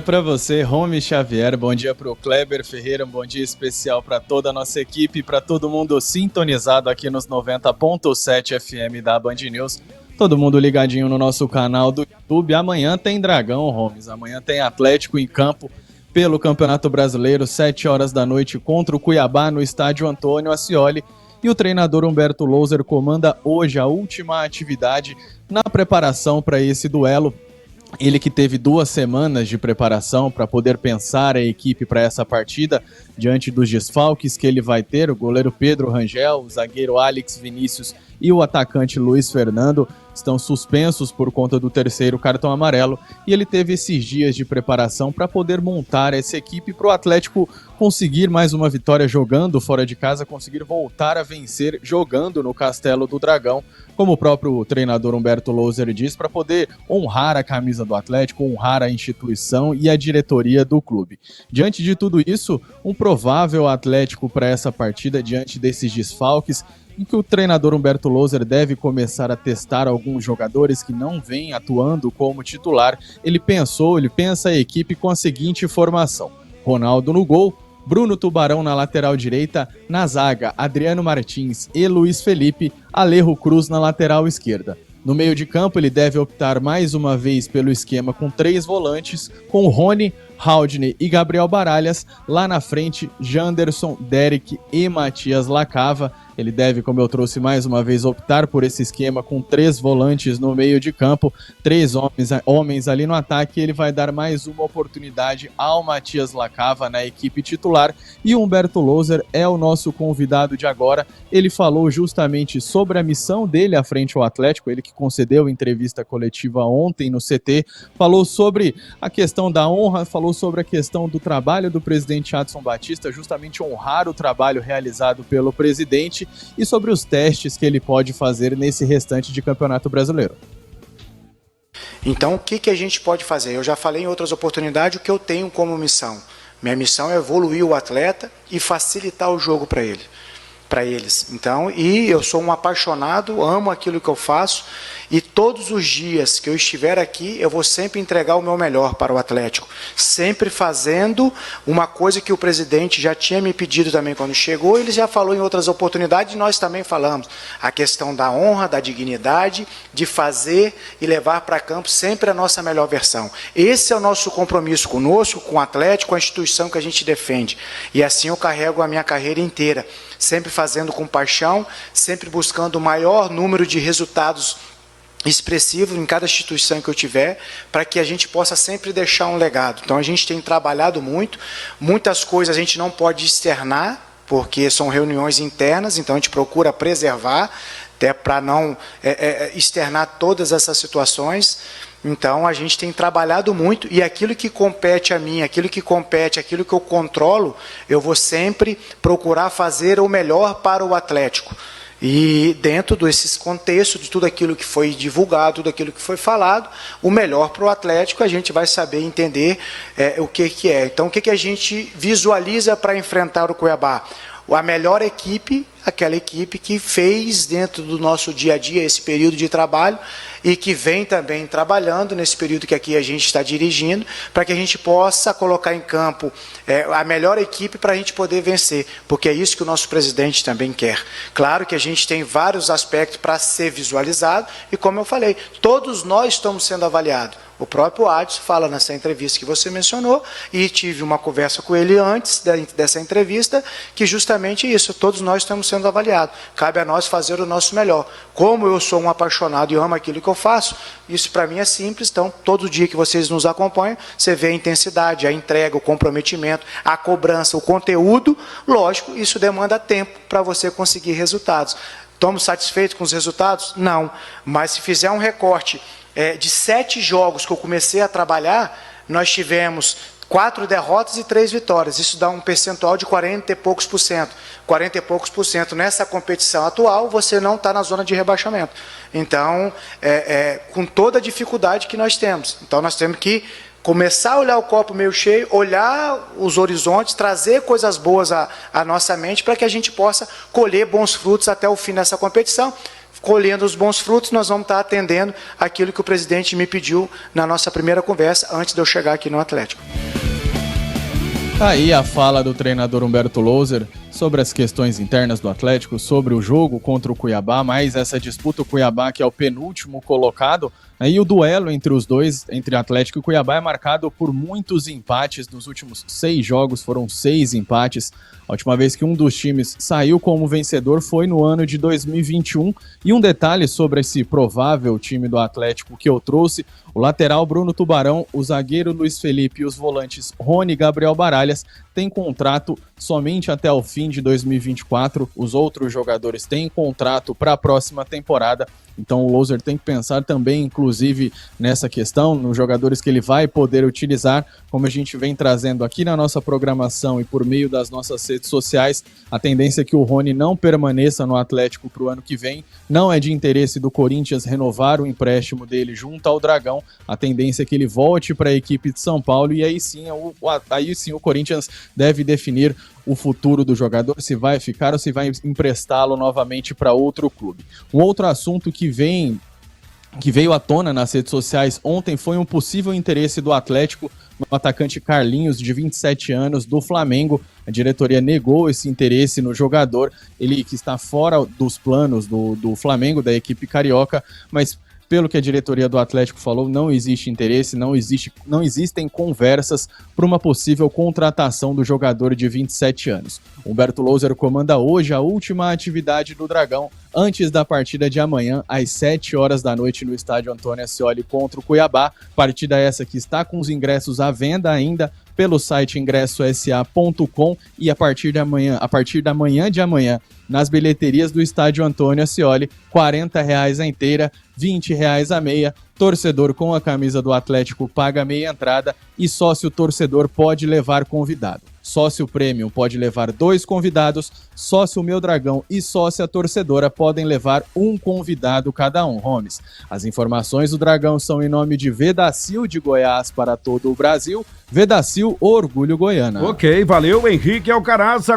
Para você, Romy Xavier, bom dia para o Kleber Ferreira, um bom dia especial para toda a nossa equipe, para todo mundo sintonizado aqui nos 90.7 FM da Band News, todo mundo ligadinho no nosso canal do YouTube. Amanhã tem Dragão, Romes, amanhã tem Atlético em campo pelo Campeonato Brasileiro, 7 horas da noite contra o Cuiabá no estádio Antônio Ascioli, e o treinador Humberto Louser comanda hoje a última atividade na preparação para esse duelo. Ele que teve 2 semanas de preparação para poder pensar a equipe para essa partida, diante dos desfalques que ele vai ter, o goleiro Pedro Rangel, o zagueiro Alex Vinícius e o atacante Luiz Fernando estão suspensos por conta do 3º cartão amarelo, e ele teve esses dias de preparação para poder montar essa equipe para o Atlético conseguir mais uma vitória jogando fora de casa, conseguir voltar a vencer jogando no Castelo do Dragão, como o próprio treinador Humberto Louser diz, para poder honrar a camisa do Atlético, honrar a instituição e a diretoria do clube. Diante de tudo isso, um provável Atlético para essa partida, diante desses desfalques, em que o treinador Humberto Louser deve começar a testar alguns jogadores que não vêm atuando como titular. Ele pensa a equipe com a seguinte formação: Ronaldo no gol, Bruno Tubarão na lateral direita, na zaga Adriano Martins e Luiz Felipe, Alejo Cruz na lateral esquerda. No meio de campo, ele deve optar mais uma vez pelo esquema com 3 volantes, com Rony, Haldney e Gabriel Baralhas. Lá na frente, Janderson, Derek e Matias Lacava. Ele deve, como eu trouxe mais uma vez, optar por esse esquema com 3 volantes no meio de campo, 3 homens ali no ataque. Ele vai dar mais uma oportunidade ao Matias Lacava na equipe titular. E o Humberto Louser é o nosso convidado de agora. Ele falou justamente sobre a missão dele à frente ao Atlético, ele que concedeu entrevista coletiva ontem no CT, falou sobre a questão da honra, falou sobre a questão do trabalho do presidente Adson Batista, justamente honrar o trabalho realizado pelo presidente, e sobre os testes que ele pode fazer nesse restante de Campeonato Brasileiro. Então, o que a gente pode fazer? Eu já falei em outras oportunidades o que eu tenho como missão. Minha missão é evoluir o atleta e facilitar o jogo para eles. Então, e eu sou um apaixonado, amo aquilo que eu faço, e todos os dias que eu estiver aqui, eu vou sempre entregar o meu melhor para o Atlético, sempre fazendo uma coisa que o presidente já tinha me pedido também quando chegou. Ele já falou em outras oportunidades, e nós também falamos, a questão da honra, da dignidade, de fazer e levar para campo sempre a nossa melhor versão. Esse é o nosso compromisso conosco, com o Atlético, com a instituição que a gente defende, e assim eu carrego a minha carreira inteira, sempre fazendo com paixão, sempre buscando o maior número de resultados expressivo em cada instituição que eu tiver, para que a gente possa sempre deixar um legado. Então a gente tem trabalhado muito, muitas coisas a gente não pode externar, porque são reuniões internas, então a gente procura preservar, até para não externar todas essas situações. Então a gente tem trabalhado muito, e aquilo que compete a mim, aquilo que eu controlo, eu vou sempre procurar fazer o melhor para o Atlético. E dentro desses contextos, de tudo aquilo que foi divulgado, tudo aquilo que foi falado, o melhor para o Atlético, a gente vai saber entender o que é. Então, o que a gente visualiza para enfrentar o Cuiabá? A melhor equipe, aquela equipe que fez dentro do nosso dia a dia esse período de trabalho e que vem também trabalhando nesse período que aqui a gente está dirigindo, para que a gente possa colocar em campo a melhor equipe para a gente poder vencer, porque é isso que o nosso presidente também quer. Claro que a gente tem vários aspectos para ser visualizado e, como eu falei, todos nós estamos sendo avaliados. O próprio Adson fala nessa entrevista que você mencionou, e tive uma conversa com ele antes dessa entrevista, que justamente isso, todos nós estamos sendo avaliados. Cabe a nós fazer o nosso melhor. Como eu sou um apaixonado e amo aquilo que eu faço, isso para mim é simples. Então, todo dia que vocês nos acompanham, você vê a intensidade, a entrega, o comprometimento, a cobrança, o conteúdo. Lógico, isso demanda tempo para você conseguir resultados. Estamos satisfeitos com os resultados? Não. Mas se fizer um recorte de 7 jogos que eu comecei a trabalhar, nós tivemos 4 derrotas e 3 vitórias. Isso dá um percentual de 40 e poucos por cento. 40 e poucos por cento. Nessa competição atual, você não está na zona de rebaixamento. Então, com toda a dificuldade que nós temos. Então, nós temos que começar a olhar o copo meio cheio, olhar os horizontes, trazer coisas boas à nossa mente, para que a gente possa colher bons frutos até o fim dessa competição. colhendo os bons frutos, nós vamos estar atendendo aquilo que o presidente me pediu na nossa primeira conversa, antes de eu chegar aqui no Atlético. Aí a fala do treinador Humberto Louser sobre as questões internas do Atlético, sobre o jogo contra o Cuiabá, mais essa disputa, o Cuiabá que é o penúltimo colocado, aí o duelo entre os dois, entre Atlético e Cuiabá, é marcado por muitos empates. Nos últimos 6 jogos foram 6 empates. A última vez que um dos times saiu como vencedor foi no ano de 2021. E um detalhe sobre esse provável time do Atlético que eu trouxe: o lateral Bruno Tubarão, o zagueiro Luiz Felipe e os volantes Rony e Gabriel Baralhas têm contrato somente até o fim de 2024. Os outros jogadores têm contrato para a próxima temporada. Então o Louser tem que pensar também, inclusive, nessa questão, nos jogadores que ele vai poder utilizar. Como a gente vem trazendo aqui na nossa programação e por meio das nossas redes sociais, a tendência é que o Rony não permaneça no Atlético para o ano que vem. Não é de interesse do Corinthians renovar o empréstimo dele junto ao Dragão. A tendência é que ele volte para a equipe de São Paulo e aí sim o Corinthians deve definir o futuro do jogador, se vai ficar ou se vai emprestá-lo novamente para outro clube. Um outro assunto que veio à tona nas redes sociais ontem foi um possível interesse do Atlético no atacante Carlinhos, de 27 anos, do Flamengo. A diretoria negou esse interesse no jogador, ele que está fora dos planos do Flamengo, da equipe carioca, mas pelo que a diretoria do Atlético falou, não existe interesse, não existem conversas para uma possível contratação do jogador de 27 anos. Humberto Louser comanda hoje a última atividade do Dragão, antes da partida de amanhã, às 7 horas da noite, no estádio Antônio Ascioli contra o Cuiabá. Partida essa que está com os ingressos à venda ainda pelo site ingressosa.com e a partir da manhã de amanhã, nas bilheterias do estádio Antônio Ascioli, R$40 a inteira, R$20 a meia. Torcedor com a camisa do Atlético paga meia entrada e sócio torcedor pode levar convidado. Sócio Premium pode levar 2 convidados, sócio Meu Dragão e sócia torcedora podem levar um convidado cada um, Holmes. As informações do Dragão são em nome de Vedacil de Goiás para todo o Brasil. Vedacil, orgulho goiano. Ok, valeu, Henrique Alcaraz,